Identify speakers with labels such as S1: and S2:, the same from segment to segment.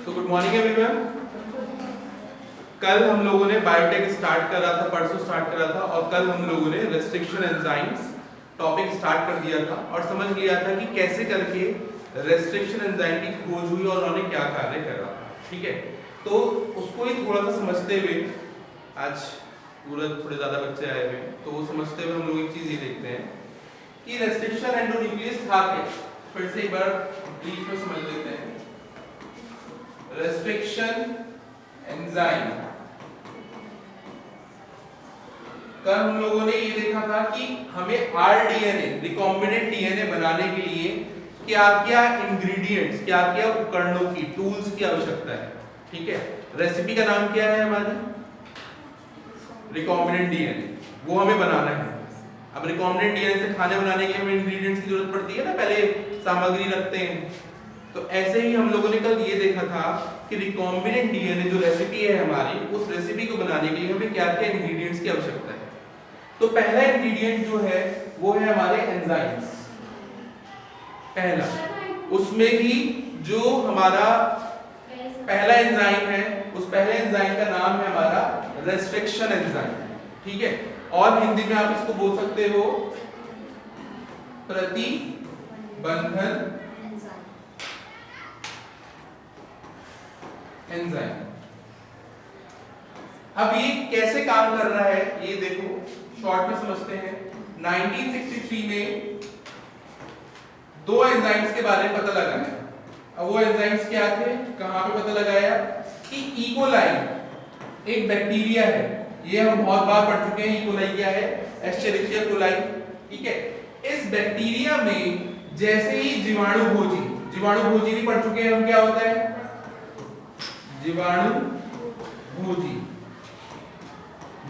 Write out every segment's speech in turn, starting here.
S1: Good morning everyone. कल हम लोगों ने बायोटेक स्टार्ट करा था, परसों स्टार्ट करा था, और कल हम लोगों ने रेस्ट्रिक्शन एंजाइम्स टॉपिक स्टार्ट कर दिया था और समझ लिया था कि कैसे करके रेस्ट्रिक्शन एंजाइम की खोज हुई और उन्होंने क्या कार्य करा। ठीक है, तो उसको ही थोड़ा सा समझते हुए, आज पूरा थोड़े ज्यादा बच्चे आए हुए हैं, तो वो समझते हुए हम लोग एक चीज ये देखते हैं कि रेस्ट्रिक्शन एंडोन्यूक्लियस था क्या। फिर से एक बार ब्रीफ में समझ लेते हैं। रेस्ट्रिक्शन एंजाइम कल हम लोगों ने ये देखा था कि हमें आरडीएनए, रिकॉम्बिनेंट डीएनए बनाने के लिए क्या क्या इंग्रेडिएंट्स, क्या क्या उपकरणों की, टूल्स की आवश्यकता है। ठीक है, रेसिपी का नाम क्या है हमारी? रिकॉम्बिनेंट डीएनए, वो हमें बनाना है। अब रिकॉम्बिनेंट डीएनए से खाने बनाने के लिए हमें इंग्रेडिएंट्स की जरूरत पड़ती है ना, पहले सामग्री रखते हैं। तो ऐसे ही हम लोगों ने कल ये देखा था कि रिकॉम्बिनेंट डीएनए जो रेसिपी है हमारी, उस रेसिपी को बनाने के लिए हमें क्या क्या इंग्रेडिएंट्स की आवश्यकता है। तो पहला इंग्रेडिएंट जो है वो है हमारे एंजाइम्स। पहला, उसमें भी जो हमारा पहला एंजाइम है, उस पहले एंजाइम का नाम है हमारा रेस्ट्रिक्शन एंजाइम। ठीक है, और हिंदी में आप इसको बोल सकते हो प्रतिबंधन एंजाइम। अब ये कैसे काम कर रहा है ये देखो, शॉर्ट में समझते हैं। 1963 में दो एंजाइम्स के बारे में पता लगाया। अब वो एंजाइम्स क्या थे, कहां पे पता लगाया कि इकोलाई एक बैक्टीरिया है, ये हम बहुत बार पढ़ चुके हैं। इकोलाई क्या है? Escherichia coli. ठीक है, इस बैक्टीरिया में जैसे ही जीवाणु भोजी भी पढ़ चुके हैं हम, क्या होता है जीवाणु भोजी,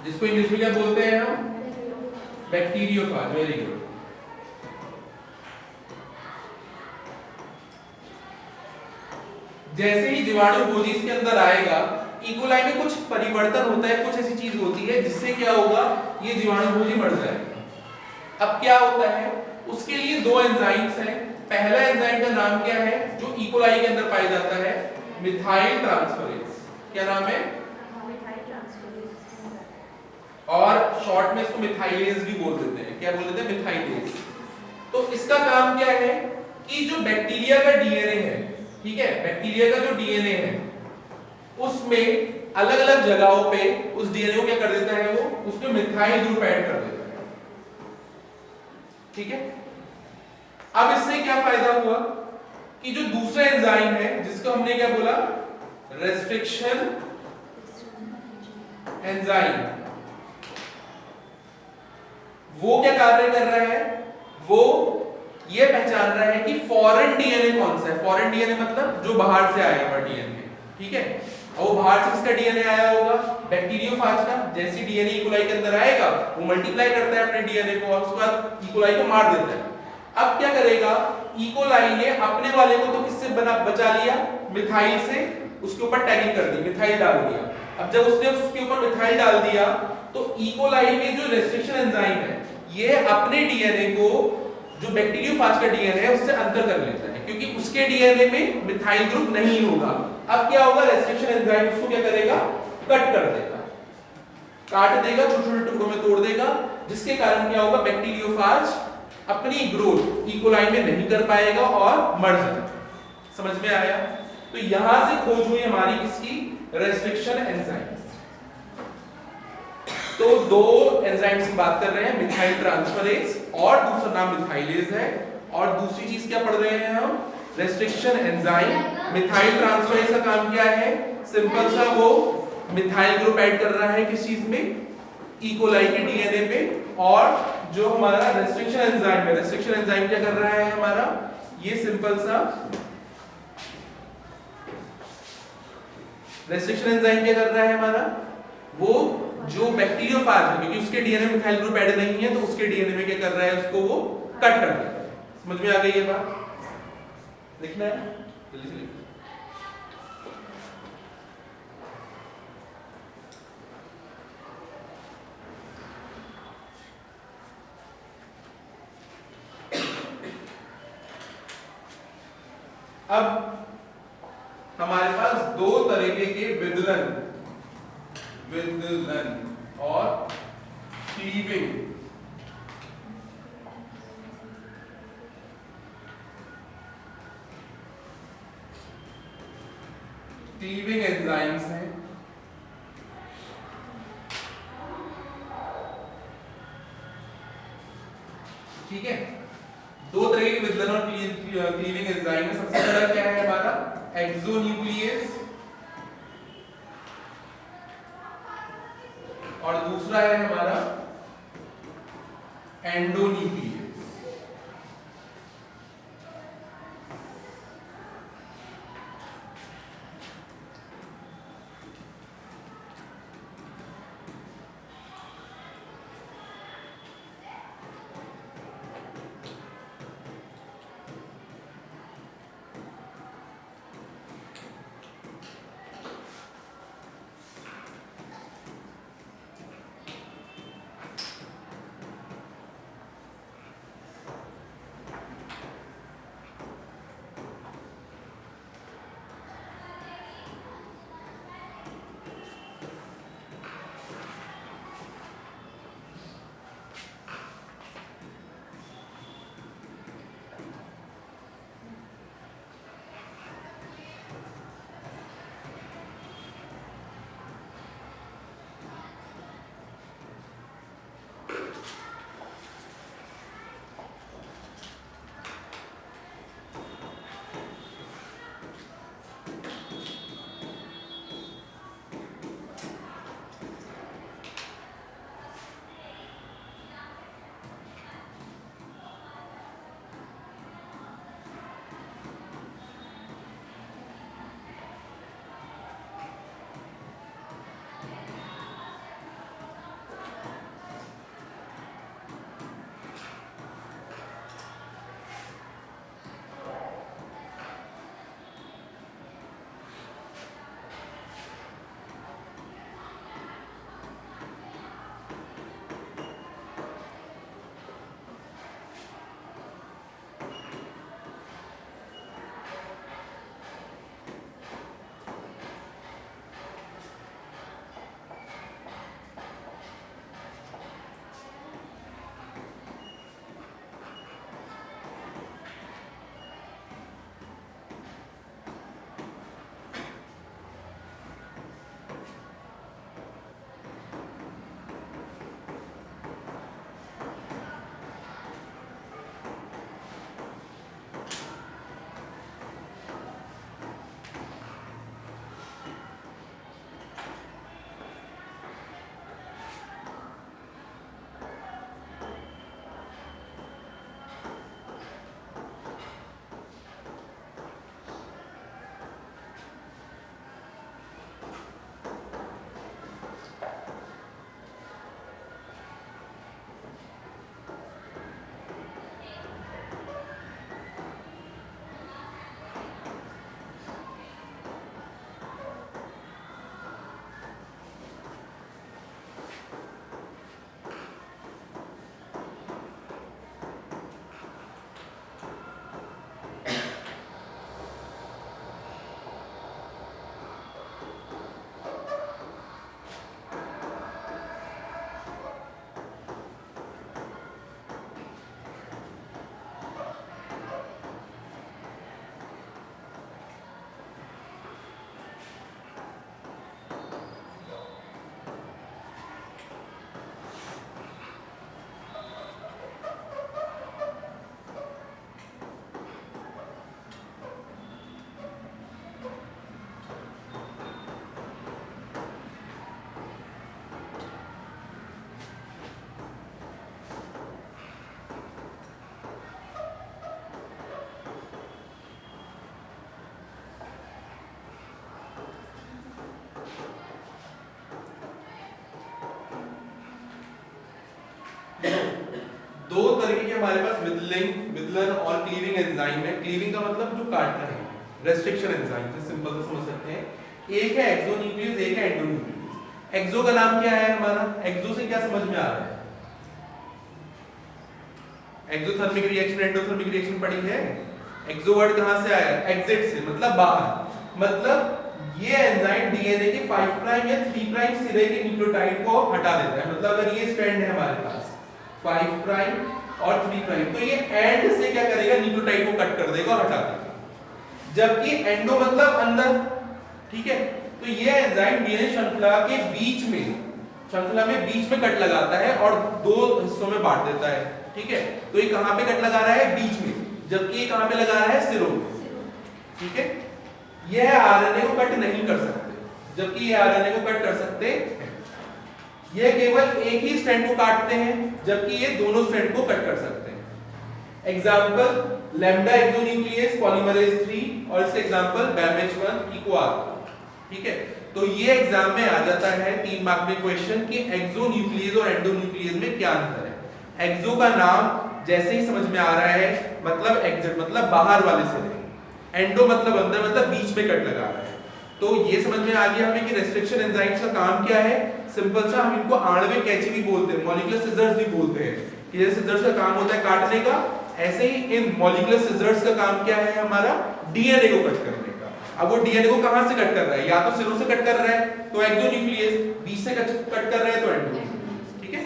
S1: जिसको इंग्लिश में क्या बोलते हैं हम? बैक्टीरियोफाज। Very good. जैसे ही जीवाणु भोजी इसके अंदर आएगा, इकोलाई में कुछ परिवर्तन होता है, कुछ ऐसी चीज होती है जिससे क्या होगा, ये जीवाणु भोजी मर जाएगा। अब क्या होता है, उसके लिए दो एंजाइम्स हैं। पहला एंजाइम का नाम क्या है जो इकोलाई के अंदर पाया जाता है? Methyl transferase. क्या नाम है? और शॉर्ट में इसको मिथाइलेज भी बोल देते हैं। क्या बोल देते हैं? मिथाइलेज। तो इसका काम क्या है कि जो बैक्टीरिया का डीएनए है, ठीक है, बैक्टीरिया का जो डीएनए है उसमें अलग अलग जगहों पे उस डीएनए को क्या कर देता है, वो उसमें मिथाइल ग्रुप ऐड कर देता है। ठीक है, अब इससे क्या फायदा हुआ कि जो दूसरा एंजाइम है जिसको हमने क्या बोला, रेस्ट्रिक्शन एंजाइम, वो क्या कार्य कर रहा है, वो ये पहचान रहा है कि फॉरेन डीएनए कौन सा है। फॉरेन डीएनए मतलब जो बाहर से आया हुआ डीएनए। ठीक है, और वो बाहर से किसका डीएनए आया होगा? बैक्टीरियोफाज का। जैसे डीएनए इकोलाई के अंदर आएगा, वो मल्टीप्लाई करता है अपने डीएनए को और उसके बाद इकोलाई को मार देता है। अब क्या करेगा, इकोलाई ने अपने वाले को तो किससे बचा लिया? मिथाइल से। उसके ऊपर टैगिंग कर दी, मिथाइल डाल दिया। अब जब उसने उसके ऊपर मिथाइल डाल दिया तो इकोलाई में जो रेस्ट्रिक्शन एंजाइम है, ये अपने डीएनए को, जो बैक्टीरियोफाज का डीएनए है, उससे अंतर कर लेता है, क्योंकि उसके डीएनए में मिथाइल ग्रुप नहीं होगा। अब क्या होगा, रेस्ट्रिक्शन एंजाइम उसको क्या करेगा, कट कर देगा, काट देगा, छोटे छोटे टुकड़ों में तोड़ देगा, जिसके कारण क्या होगा, बैक्टीरियोफाज अपनी ग्रोथ इकोलाई में नहीं कर पाएगा और मर जाएगा। समझ में आया? तो यहां से खोज हुई हमारी किसकी? Restriction enzyme. तो दो एंजाइम्स की बात कर रहे हैं, मिथाइल ट्रांसफरेज और दूसरा नाम मिथाइलेज है। और दूसरी चीज क्या पढ़ रहे हैं हम? Restriction enzyme. मिथाइल ट्रांसफरेज का काम क्या है? सिंपल सा, वो मिथाइल ग्रुप ऐड कर रहा है किस चीज में? इकोलाई के डीएनए पे। और जो हमारा रेस्ट्रिक्शन एंजाइम है, रेस्ट्रिक्शन एंजाइम क्या कर रहा है हमारा? ये सिंपल सा रेस्ट्रिक्शन एंजाइम क्या कर रहा है हमारा? वो जो बैक्टीरियोफाज है, क्योंकि उसके डीएनए में मिथाइल ग्रुप ऐड नहीं है, तो उसके डीएनए में क्या कर रहा है, उसको वो कट कर देता है। समझ में आ गई ये बात? लिखना है, जल्दी से लिखो। अब हमारे पास दो तरीके के विदलन और क्लीविंग एंजाइम्स हैं। ठीक है, दो तरह के विदलन और क्लीविंग एंजाइम है। सबसे पहला क्या है हमारा एक्सोन्यूक्लियस और दूसरा है हमारा एंडोन्यूक्लियस। दो तरीके के हमारे पास विदलन और क्लीविंग एंजाइम है। क्लीविंग का मतलब जो काटना है, रेस्ट्रिक्शन एंजाइम से सिंपल से समझ सकते हैं। एक है एक्सोन्यूक्लियस, एक है एंडोन्यूक्लियस। एक्सो का नाम क्या है हमारा? एक्सो से क्या समझ में आ रहा है? एक्सोथर्मिक रिएक्शन, एंडोथर्मिक रिएक्शन पढ़ी है। एक्सो वर्ड कहां से आया? एग्जिट से, मतलब बाहर। मतलब ये एंजाइम डीएनए के 5 प्राइम या 3 प्राइम सिरे के न्यूक्लियोटाइड को हटा देता है। मतलब अगर ये स्ट्रैंड है हमारे पास 5 प्राइम और 3 प्राइम, तो ये एंड से क्या करेगा, न्यूक्लियोटाइड को कट कर देगा और हटा देगा। जबकि एंडो मतलब अंदर, ठीक है। तो ये एंजाइम डीएनए श्रृंखला के बीच में, श्रृंखला में बीच में कट लगाता है और दो हिस्सों में बांट देता है, ठीक है। तो ये कहां पे कट लगा रहा है, बीच में, जबकि ये कहां पे लगा रहा है, सिरों में, ठीक है। यह आरएनए को कट नहीं कर सकते, जबकि ये आरएनए को कट कर सकते हैं। ये केवल एक ही स्ट्रैंड को काटते हैं, जबकि ये दोनों स्ट्रैंड को कट कर सकते हैं। एग्जांपल लैम्डा एक्सोन्यूक्लियस पॉलीमरेज 3 और इसके एग्जांपल BAMH1 इक्वाल, ठीक है। तो ये एग्जाम में आ जाता है 3 मार्क में क्वेश्चन कि एक्सोन्यूक्लियस और एंडोन्यूक्लियस में क्या अंतर है। एक्सो का नाम जैसे ही समझ में आ रहा है, मतलब एग्जिट मतलब बाहर वाले से, एंडो मतलब अंदर, मतलब बीच में कट लगा रहा है। तो ये समझ में आ गया हमें कि रेस्ट्रिक्शन एंजाइम्स का काम क्या है। सिंपल सा, हम इनको आणविक कैंची भी बोलते हैं, मॉलिक्यूलर सिजर्स भी बोलते हैं, कि जैसे सिजर्स का काम होता है काटने का, ऐसे ही इन मॉलिक्यूलर सिजर्स का काम क्या है हमारा, डीएनए को कट करने का। अब वो डीएनए को कहां से कट कर रहा है, या तो सिरों से कट कर रहा है तो एक्सोन्यूक्लियस, बीच से कट कर रहा है तो एंडोन्यूक्लियस, ठीक है।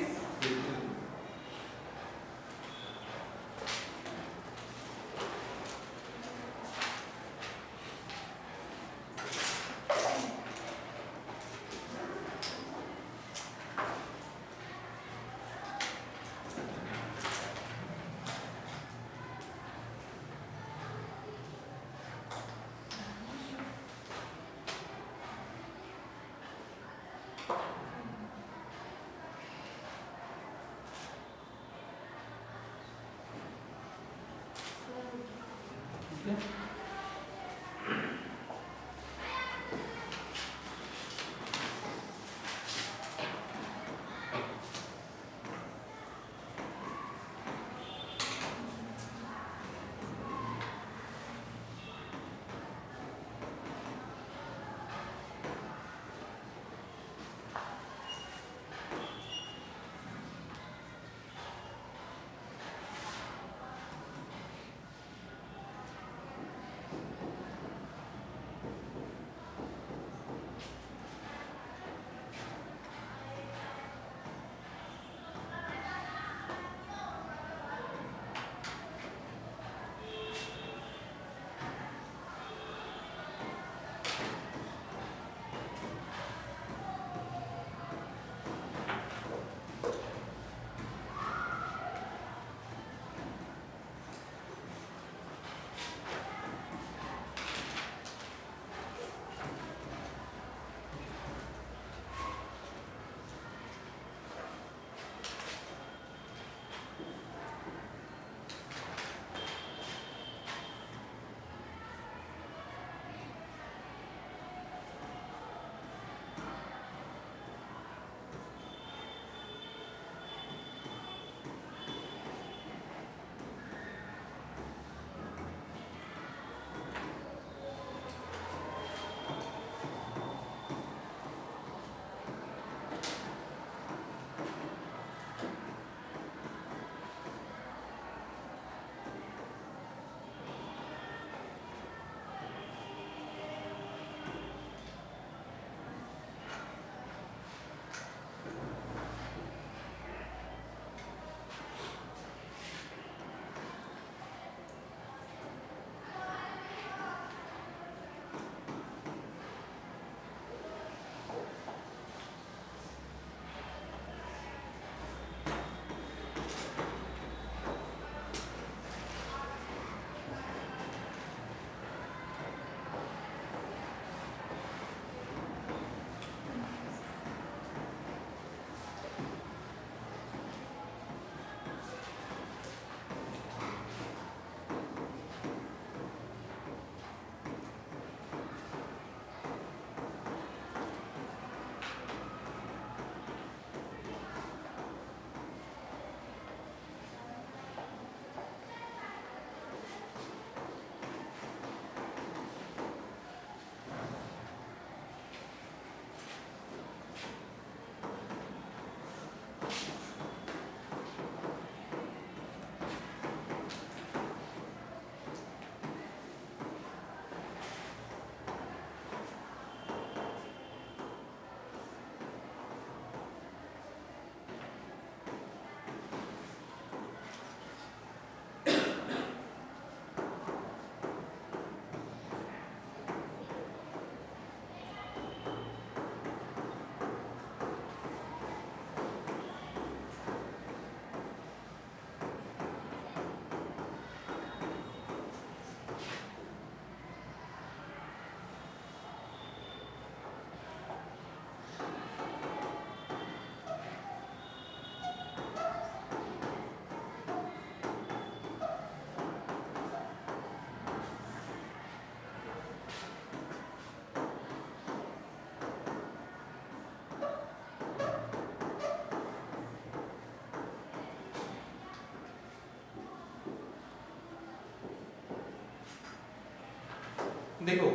S1: देखो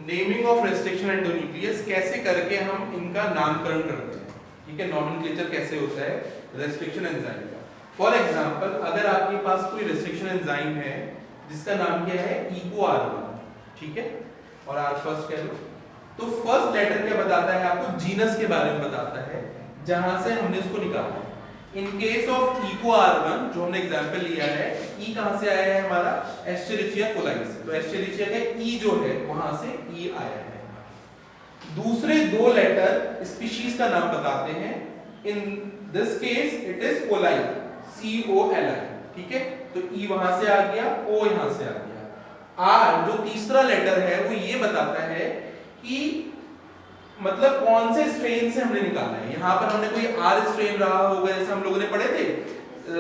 S1: नेमिंग ऑफ रेस्ट्रिक्शन एंडोन्यूक्लियस कैसे करके हम इनका नामकरण करते हैं, ठीक है, नॉमेनक्लेचर कैसे होता है रेस्ट्रिक्शन एंजाइम का। फॉर एग्जांपल अगर आपके पास कोई रेस्ट्रिक्शन एंजाइम है जिसका नाम क्या है EcoR1, ठीक है, और R फर्स्ट कह लो, तो फर्स्ट लेटर क्या बताता है आपको, जीनस के बारे में बताता है जहां से हमने इसको निकाला है। इन केस ऑफ EcoR1 जो हमने एग्जांपल लिया है, E कहां से आया है हमारा, एस्चेरिचिया कोलाई से, तो एस्चेरिचिया का E जो है वहां से E आया है। दूसरे दो लेटर स्पीशीज का नाम बताते हैं, in this case it is coli, COLI, ठीक है, तो E वहां से आ गया, O यहां से आ गया। R जो तीसरा लेटर है वो ये बताता है कि मतलब कौन से स्ट्रेन से हमने निकाला है। यहाँ पर हमने कोई R स्ट्रेन रहा होगा, जैसे हम लोगों ने पढ़े थे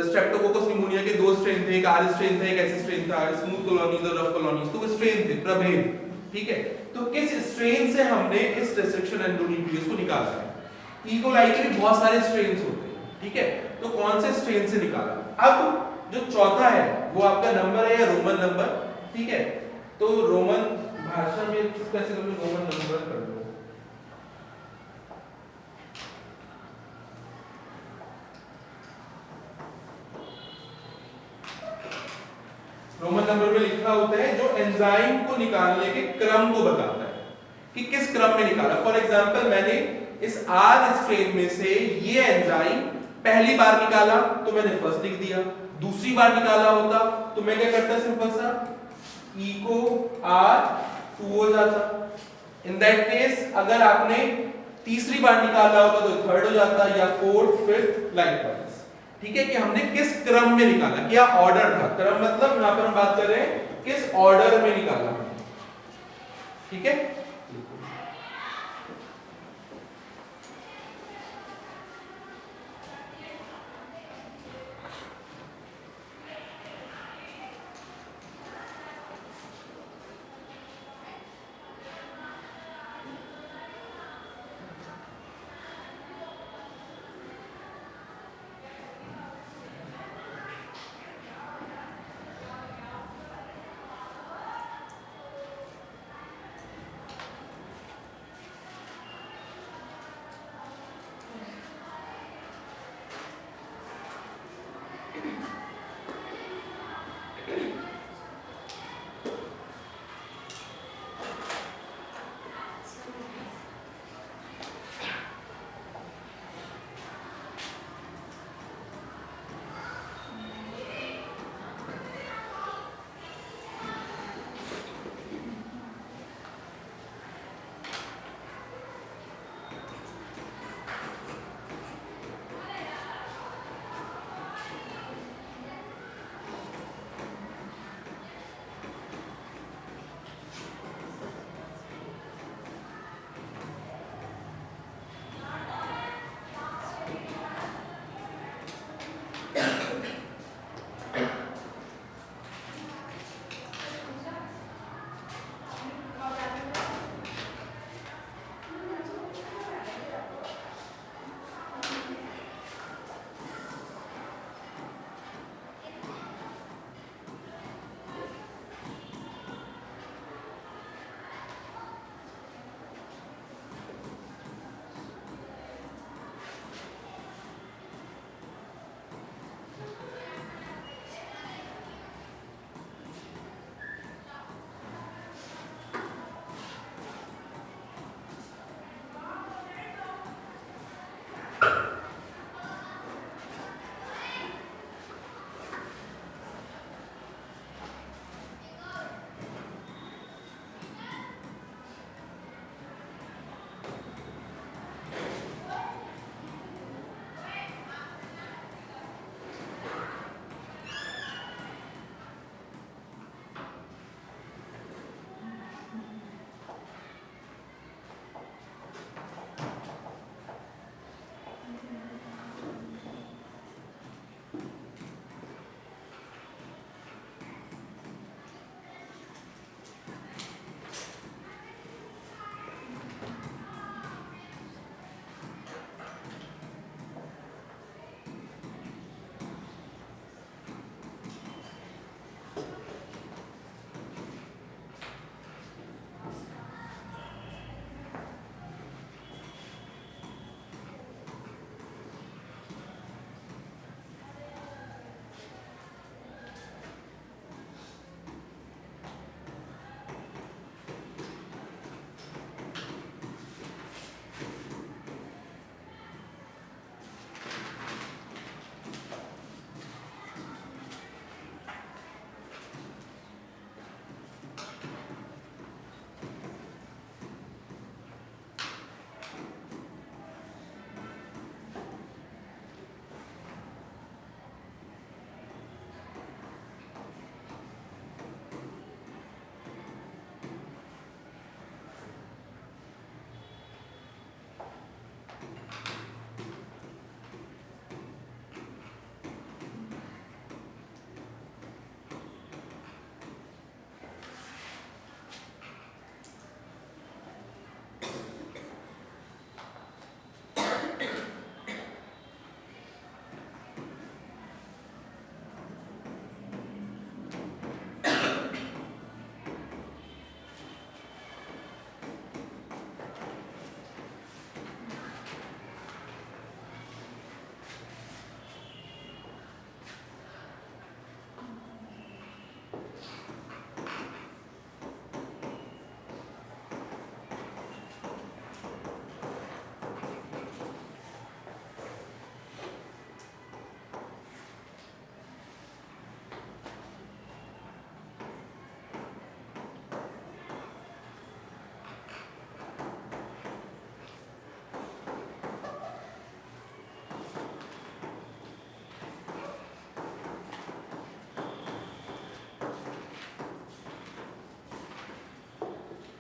S1: स्ट्रेप्टोकोकस निमोनिया के दो स्ट्रेन थे, एक R स्ट्रेन था, एक ऐसे स्ट्रेन था, स्मूथ कॉलोनीज और रफ कॉलोनीज, तो वो स्ट्रेन थे, प्रभेद, ठीक है। तो किस स्ट्रेन से हमने इस रेस्ट्रिक्शन एंडोन्यूक्लियस को निकाला है। ई कोलाई के भी बहुत सारे स्ट्रेन्स होते हैं, ठीक है, तो कौन से स्ट्रेन से निकाला। अब जो चौथा है वो आपका नंबर है या रोमन नंबर, ठीक है, तो रोमन भाषा में कैसे कर लो, रोमन नंबर कर लो। रोमन नंबर में लिखा होता है जो एंजाइम को निकालने के क्रम को बताता है कि किस क्रम में निकाला। फॉर एग्जांपल मैंने इस R स्ट्रेन में से ये एंजाइम पहली बार निकाला तो मैंने फर्स्ट लिख दिया, दूसरी बार निकाला होता तो मैं क्या करता, सिंपल सा EcoR2 हो जाता। इन दैट केस अगर आपने तीसरी बार निकाला होता तो थर्ड हो जाता, या फोर्थ, फिफ्थ, लाइकवाइज, ठीक है, कि हमने किस क्रम में निकाला, क्या ऑर्डर था। क्रम मतलब यहां पर हम बात कर रहे हैं किस ऑर्डर में निकाला, ठीक है।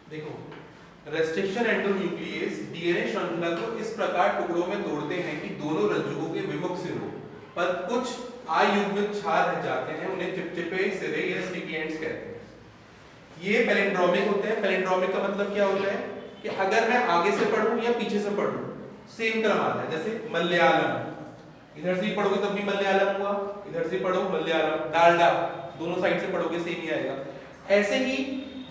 S1: देखो, रेस्ट्रिक्शन एंडोन्यूक्लियस डीएनए श्रृंखला को इस प्रकार टुकड़ों में तोड़ते हैं कि दोनों रज्जुओं के विमुख सिरों पर कुछ अयुग्मित क्षार रह जाते हैं, उन्हें चिपचिपे सिरे या स्टिकी एंड्स कहते हैं। ये पैलिंड्रोमिक होते हैं। पैलिंड्रोमिक का मतलब क्या होता है कि अगर मैं आगे से पढ़ूं या पीछे से पढ़ूं सेम क्रम आता है। जैसे मलयालम, इधर से पढ़ोगे तब भी मलयालम हुआ, इधर से पढ़ो मलयालम, डालडा, दोनों साइड से पढ़ोगे सेम ही आएगा। ऐसे ही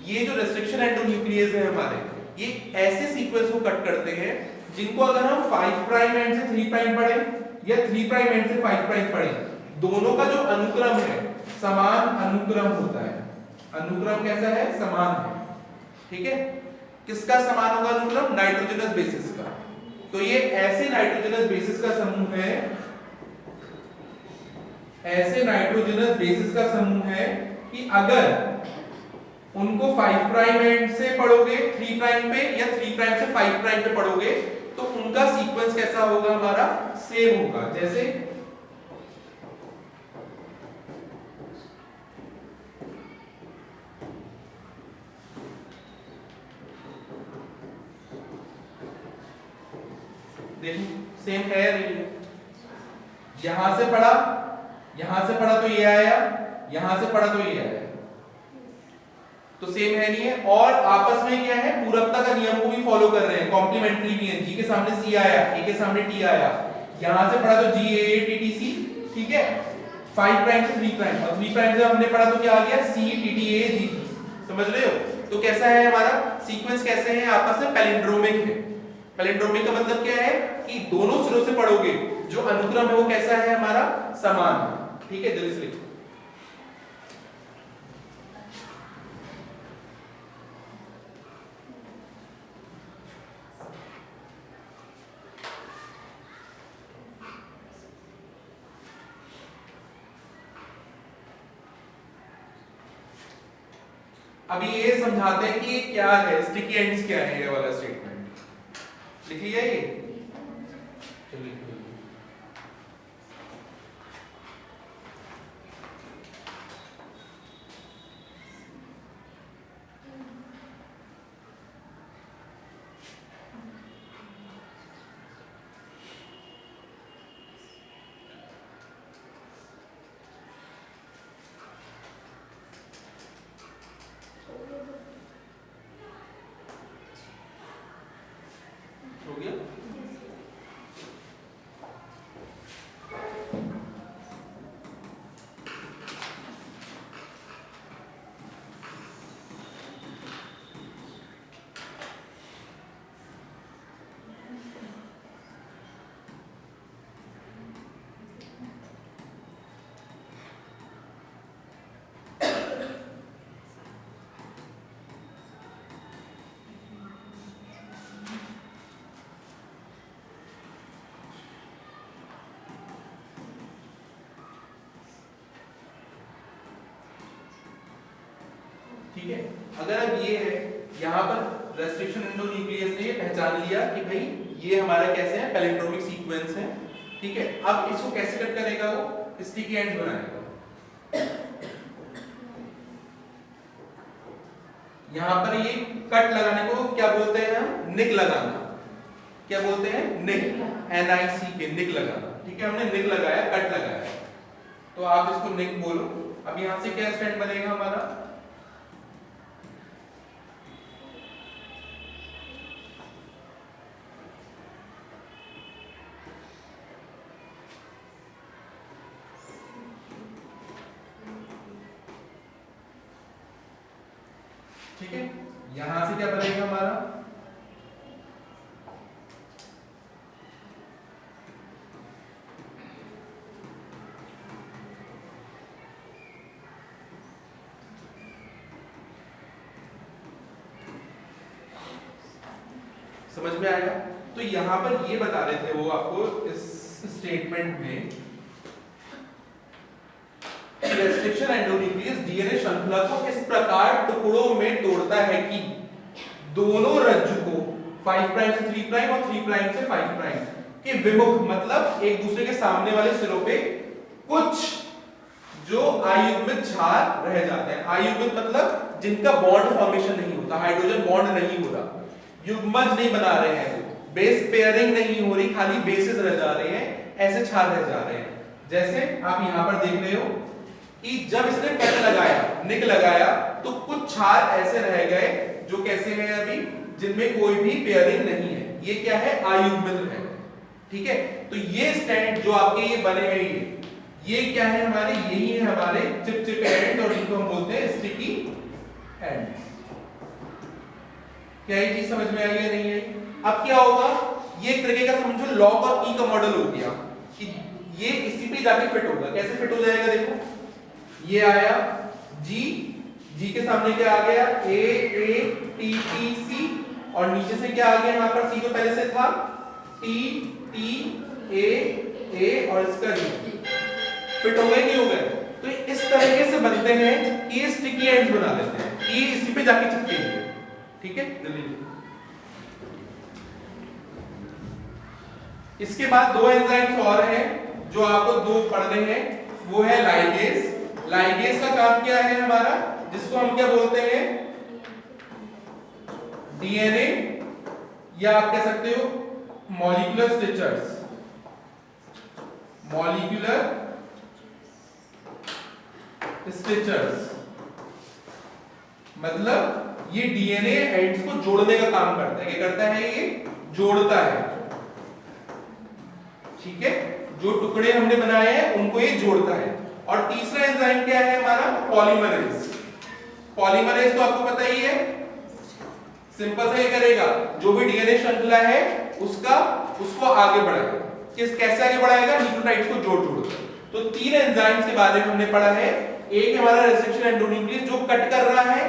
S1: ये जो रेस्ट्रिक्शन एंडोन्यूक्लियस है हमारे, ये ऐसे सीक्वेंस को कट करते हैं जिनको अगर हम 5 प्राइम एंड से 3 प्राइम पढ़ें या 3 प्राइम एंड से 5 प्राइम पढ़ें, दोनों का जो अनुक्रम है समान अनुक्रम होता है। अनुक्रम कैसा है? समान है। ठीक है, किसका समान होगा अनुक्रम? नाइट्रोजनस बेसिस का। तो ये ऐसे नाइट्रोजनस बेसिस का समूह है, ऐसे नाइट्रोजनस बेसिस का समूह है कि अगर उनको 5 प्राइम एंड से पढ़ोगे 3 प्राइम पे या 3 प्राइम से 5 प्राइम पे पढ़ोगे तो उनका सीक्वेंस कैसा होगा? हमारा सेम होगा। जैसे देखो सेम है नहीं है। यहां से पढ़ा तो ये आया, यहां से पढ़ा तो ये आया, तो सेम है नहीं है। और आपस में क्या है? पूरकता का नियम को भी फॉलो कर रहे हैं, कॉम्प्लीमेंट्री भी है। जी के सामने सी आया, ए के सामने टी आया, यहां से पढ़ा तो जी ए ए टी टी सी। ठीक है, 5 प्राइम से 3 प्राइम, और 3 प्राइम से हमने पढ़ा तो क्या आ गया? सी टी टी ए जी। समझ रहे हो? तो कैसा है हमारा सीक्वेंस? कैसे है? आपस में पैलिंड्रोमिक है। पैलिंड्रोमिक का मतलब क्या है कि दोनों सिरों से पढ़ोगे, जो अनुक्रम है वो कैसा है? हमारा समान। ठीक है, जल्दी से लिखो। अभी ये समझाते हैं कि ये क्या है, स्टिकी एंड्स क्या है। ये वाला स्टेटमेंट लिख लिया ये? चलिए हो गया। ठीक है, अगर अब ये है यहाँ पर रेस्ट्रिक्शन एंडोन्यूक्लियस ने ये पहचान लिया कि भाई ये हमारा कैसे है? पैलिंड्रोमिक सीक्वेंस है। ठीक है, अब इसको कैसे कट करेगा? वो स्टिकी एंड्स बनाएगा। यहाँ पर ये कट लगाने को क्या बोलते हैं? हम निक लगाना। क्या बोलते हैं? निक, NIC, निक लगाना। ठीक है, हमने निक लगाया, कट लगाया, तो आप इसको निक बोलो। अब यहाँ से क्या स्टैंड बनेगा हमारा? ठीक है, यहां से क्या बनेगा हमारा? समझ में आएगा? तो यहां पर ये बता रहे थे वो आपको इस स्टेटमेंट में, रेस्ट्रिक्शन एंडोन्यूक्लियस डीएनए श्रृंखला को इस प्रकार टुकड़ों में तोड़ता है कि दोनों रज्जु को 5 प्राइम से 3 प्राइम और 3 प्राइम से 5 प्राइम के विमुख, मतलब एक दूसरे के सामने वाले सिरों पे कुछ जो अयुग्मित क्षार रह जाते हैं। अयुग्मित मतलब जिनका बॉन्ड फॉर्मेशन नहीं होता, हाइड्रोजन बॉन्ड नहीं हो रहा, युग्मज नहीं बना रहे हैं, वो बेस पेयरिंग नहीं हो रही, खाली बेसेस रह जा रहे हैं, ऐसे क्षार रह जा रहे हैं। जैसे आप यहां पर देख रहे हो कि जब इसने कट लगाया, निक लगाया, तो कुछ क्षार ऐसे रह गए जो कैसे हैं अभी, जिनमें कोई भी पेयरिंग नहीं है, ये क्या है, अयुग्मित है। ठीक है, तो ये स्टैंड जो आपके ये बने हैं, ये क्या है हमारे, यही है हमारे चिपचिप एंड, और इनको हम बोलते हैं स्टिकी एंड। क्या ये चीज समझ में आई या नहीं आई? अब क्या होगा, ये एक तरीके का समझो लॉक और की का मॉडल हो गया कि ये इसी पे जाके फिट होगा। कैसे फिट हो जाएगा, देखो ये आया जी, जी के सामने क्या आ गया, ए ए टी टी सी, और नीचे से क्या आ गया यहाँ पर, सी तो पहले से था, टी टी ए ए, और इसका डी। फिट हो गए नहीं हो गए? तो इस तरीके से बनते हैं कि ये स्टिकी एंड्स बना देते हैं, ये इसी पे जाके चिपकेंगे। ठीक है, जल्दी। इसके बाद दो एंजाइम्स और हैं जो आपको दो पढ़ने हैं, वो है लाइगेज। लाइगेज का काम क्या है हमारा, जिसको हम क्या बोलते हैं, डीएनए, या आप कह सकते हो मॉलिक्यूलर स्ट्रक्चर्स। मॉलिक्यूलर स्ट्रक्चर्स मतलब ये डीएनए एंड्स को जोड़ने का काम करता है। क्या करता है, ये जोड़ता है। ठीक है, जो टुकड़े हमने बनाए हैं उनको ये जोड़ता है। और तीसरा एंजाइम क्या है हमारा, पॉलीमरेज। पॉलीमरेज तो आपको पता ही है, सिंपल से ये करेगा, जो भी डीएनए श्रृंखला है उसको आगे बढ़ाएगा। कैसे आगे बढ़ाएगा, न्यूक्लियोटाइड्स को जोड़। तो तीन एंजाइम्स के बारे में हमने पढ़ा है। एक हमारा रेस्ट्रिक्शन एंडोन्यूक्लियस जो कट कर रहा है